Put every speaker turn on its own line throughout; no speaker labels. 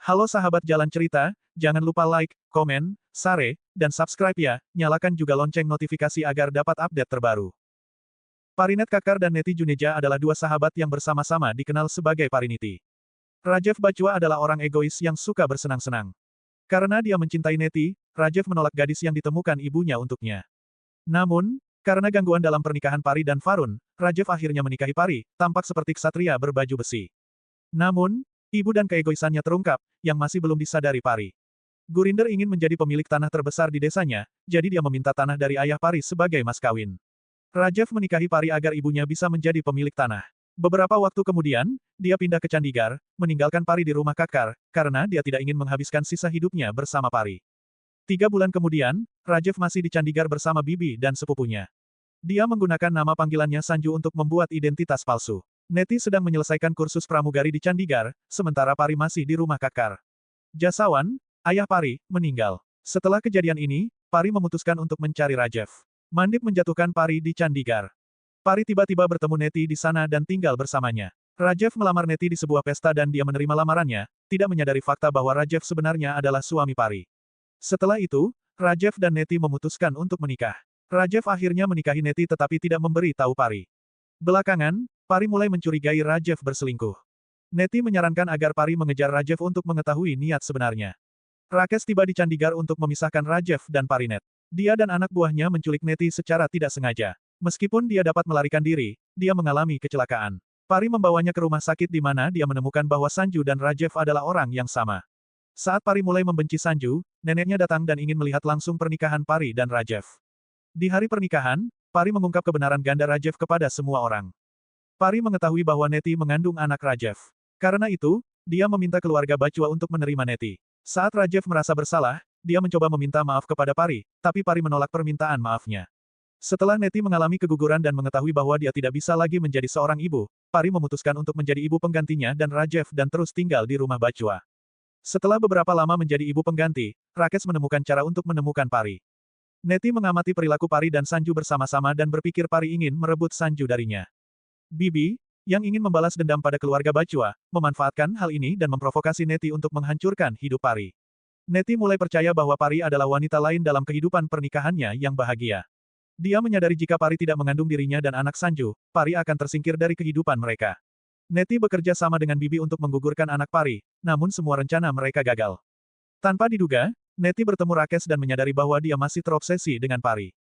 Halo sahabat jalan cerita, jangan lupa like, komen, share, dan subscribe ya, nyalakan juga lonceng notifikasi agar dapat update terbaru. Parinet Kakar dan Neti Juneja adalah dua sahabat yang bersama-sama dikenal sebagai Pariniti. Rajev Bajwa adalah orang egois yang suka bersenang-senang. Karena dia mencintai Neti, Rajev menolak gadis yang ditemukan ibunya untuknya. Namun, karena gangguan dalam pernikahan Pari dan Varun, Rajev akhirnya menikahi Pari, tampak seperti ksatria berbaju besi. Namun, ibu dan keegoisannya terungkap, yang masih belum disadari Pari. Gurinder ingin menjadi pemilik tanah terbesar di desanya, jadi dia meminta tanah dari ayah Pari sebagai mas kawin. Rajev menikahi Pari agar ibunya bisa menjadi pemilik tanah. Beberapa waktu kemudian, dia pindah ke Chandigarh, meninggalkan Pari di rumah Kakar, karena dia tidak ingin menghabiskan sisa hidupnya bersama Pari. 3 bulan kemudian, Rajev masih di Chandigarh bersama bibi dan sepupunya. Dia menggunakan nama panggilannya Sanju untuk membuat identitas palsu. Neti sedang menyelesaikan kursus pramugari di Chandigarh, sementara Pari masih di rumah Kakar. Jasawan, ayah Pari, meninggal. Setelah kejadian ini, Pari memutuskan untuk mencari Rajev. Mandip menjatuhkan Pari di Chandigarh. Pari tiba-tiba bertemu Neti di sana dan tinggal bersamanya. Rajev melamar Neti di sebuah pesta dan dia menerima lamarannya, tidak menyadari fakta bahwa Rajev sebenarnya adalah suami Pari. Setelah itu, Rajev dan Neti memutuskan untuk menikah. Rajev akhirnya menikahi Neti tetapi tidak memberi tahu Pari. Belakangan, Pari mulai mencurigai Rajev berselingkuh. Neti menyarankan agar Pari mengejar Rajev untuk mengetahui niat sebenarnya. Rakesh tiba di Chandigarh untuk memisahkan Rajev dan Parinet. Dia dan anak buahnya menculik Neti secara tidak sengaja. Meskipun dia dapat melarikan diri, dia mengalami kecelakaan. Pari membawanya ke rumah sakit di mana dia menemukan bahwa Sanju dan Rajev adalah orang yang sama. Saat Pari mulai membenci Sanju, neneknya datang dan ingin melihat langsung pernikahan Pari dan Rajev. Di hari pernikahan, Pari mengungkap kebenaran ganda Rajev kepada semua orang. Pari mengetahui bahwa Neti mengandung anak Rajev. Karena itu, dia meminta keluarga Bajwa untuk menerima Neti. Saat Rajev merasa bersalah, dia mencoba meminta maaf kepada Pari, tapi Pari menolak permintaan maafnya. Setelah Neti mengalami keguguran dan mengetahui bahwa dia tidak bisa lagi menjadi seorang ibu, Pari memutuskan untuk menjadi ibu penggantinya dan Rajev dan terus tinggal di rumah Bajwa. Setelah beberapa lama menjadi ibu pengganti, Rakesh menemukan cara untuk menemukan Pari. Neti mengamati perilaku Pari dan Sanju bersama-sama dan berpikir Pari ingin merebut Sanju darinya. Bibi, yang ingin membalas dendam pada keluarga Bajwa, memanfaatkan hal ini dan memprovokasi Neti untuk menghancurkan hidup Pari. Neti mulai percaya bahwa Pari adalah wanita lain dalam kehidupan pernikahannya yang bahagia. Dia menyadari jika Pari tidak mengandung dirinya dan anak Sanju, Pari akan tersingkir dari kehidupan mereka. Neti bekerja sama dengan Bibi untuk menggugurkan anak Pari, namun semua rencana mereka gagal. Tanpa diduga, Neti bertemu Rakesh dan menyadari bahwa dia masih terobsesi dengan Pari.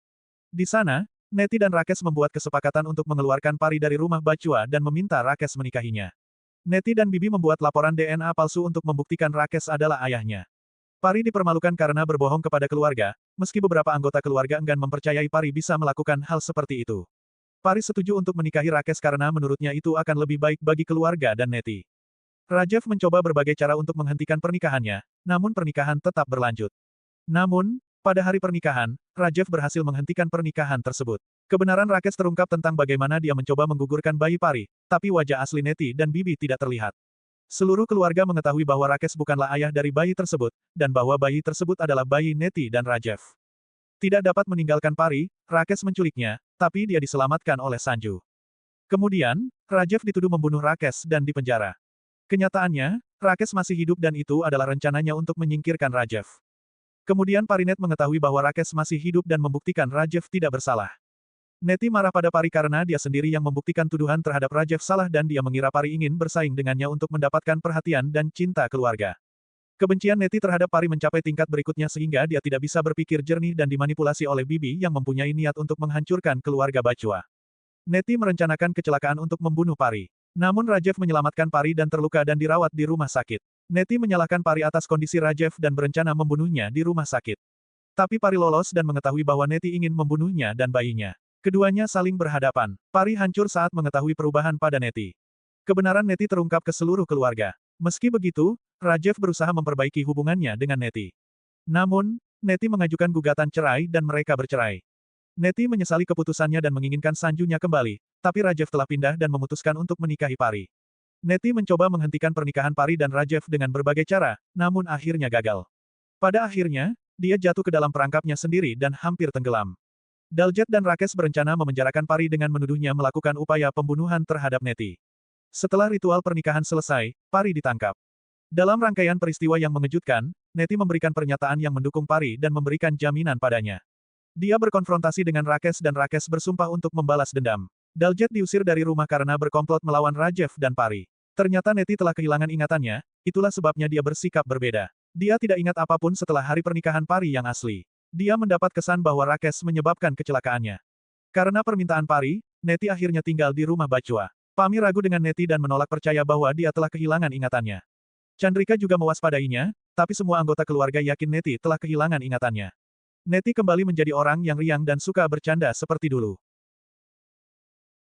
Di sana, Neti dan Rakesh membuat kesepakatan untuk mengeluarkan Pari dari rumah Bajwa dan meminta Rakesh menikahinya. Neti dan Bibi membuat laporan DNA palsu untuk membuktikan Rakesh adalah ayahnya. Pari dipermalukan karena berbohong kepada keluarga, meski beberapa anggota keluarga enggan mempercayai Pari bisa melakukan hal seperti itu. Pari setuju untuk menikahi Rakesh karena menurutnya itu akan lebih baik bagi keluarga dan Neti. Rajev mencoba berbagai cara untuk menghentikan pernikahannya, namun pernikahan tetap berlanjut. Namun, pada hari pernikahan, Rajev berhasil menghentikan pernikahan tersebut. Kebenaran Rakesh terungkap tentang bagaimana dia mencoba menggugurkan bayi Pari, tapi wajah asli Neti dan Bibi tidak terlihat. Seluruh keluarga mengetahui bahwa Rakesh bukanlah ayah dari bayi tersebut, dan bahwa bayi tersebut adalah bayi Neti dan Rajev. Tidak dapat meninggalkan Pari, Rakesh menculiknya, tapi dia diselamatkan oleh Sanju. Kemudian, Rajev dituduh membunuh Rakesh dan dipenjara. Kenyataannya, Rakesh masih hidup dan itu adalah rencananya untuk menyingkirkan Rajev. Kemudian Parinet mengetahui bahwa Rakesh masih hidup dan membuktikan Rajev tidak bersalah. Neti marah pada Pari karena dia sendiri yang membuktikan tuduhan terhadap Rajev salah dan dia mengira Pari ingin bersaing dengannya untuk mendapatkan perhatian dan cinta keluarga. Kebencian Neti terhadap Pari mencapai tingkat berikutnya sehingga dia tidak bisa berpikir jernih dan dimanipulasi oleh Bibi yang mempunyai niat untuk menghancurkan keluarga Bajwa. Neti merencanakan kecelakaan untuk membunuh Pari. Namun Rajev menyelamatkan Pari dan terluka dan dirawat di rumah sakit. Neti menyalahkan Pari atas kondisi Rajev dan berencana membunuhnya di rumah sakit. Tapi Pari lolos dan mengetahui bahwa Neti ingin membunuhnya dan bayinya. Keduanya saling berhadapan. Pari hancur saat mengetahui perubahan pada Neti. Kebenaran Neti terungkap ke seluruh keluarga. Meski begitu, Rajev berusaha memperbaiki hubungannya dengan Neti. Namun, Neti mengajukan gugatan cerai dan mereka bercerai. Neti menyesali keputusannya dan menginginkan Sanjunya kembali, tapi Rajev telah pindah dan memutuskan untuk menikahi Pari. Neti mencoba menghentikan pernikahan Pari dan Rajev dengan berbagai cara, namun akhirnya gagal. Pada akhirnya, dia jatuh ke dalam perangkapnya sendiri dan hampir tenggelam. Daljet dan Rakesh berencana memenjarakan Pari dengan menuduhnya melakukan upaya pembunuhan terhadap Neti. Setelah ritual pernikahan selesai, Pari ditangkap. Dalam rangkaian peristiwa yang mengejutkan, Neti memberikan pernyataan yang mendukung Pari dan memberikan jaminan padanya. Dia berkonfrontasi dengan Rakes dan Rakes bersumpah untuk membalas dendam. Daljet diusir dari rumah karena berkomplot melawan Rajev dan Pari. Ternyata Neti telah kehilangan ingatannya, itulah sebabnya dia bersikap berbeda. Dia tidak ingat apapun setelah hari pernikahan Pari yang asli. Dia mendapat kesan bahwa Rakes menyebabkan kecelakaannya. Karena permintaan Pari, Neti akhirnya tinggal di rumah Bachua. Pami ragu dengan Neti dan menolak percaya bahwa dia telah kehilangan ingatannya. Chandrika juga mewaspadainya, tapi semua anggota keluarga yakin Neti telah kehilangan ingatannya. Neti kembali menjadi orang yang riang dan suka bercanda seperti dulu.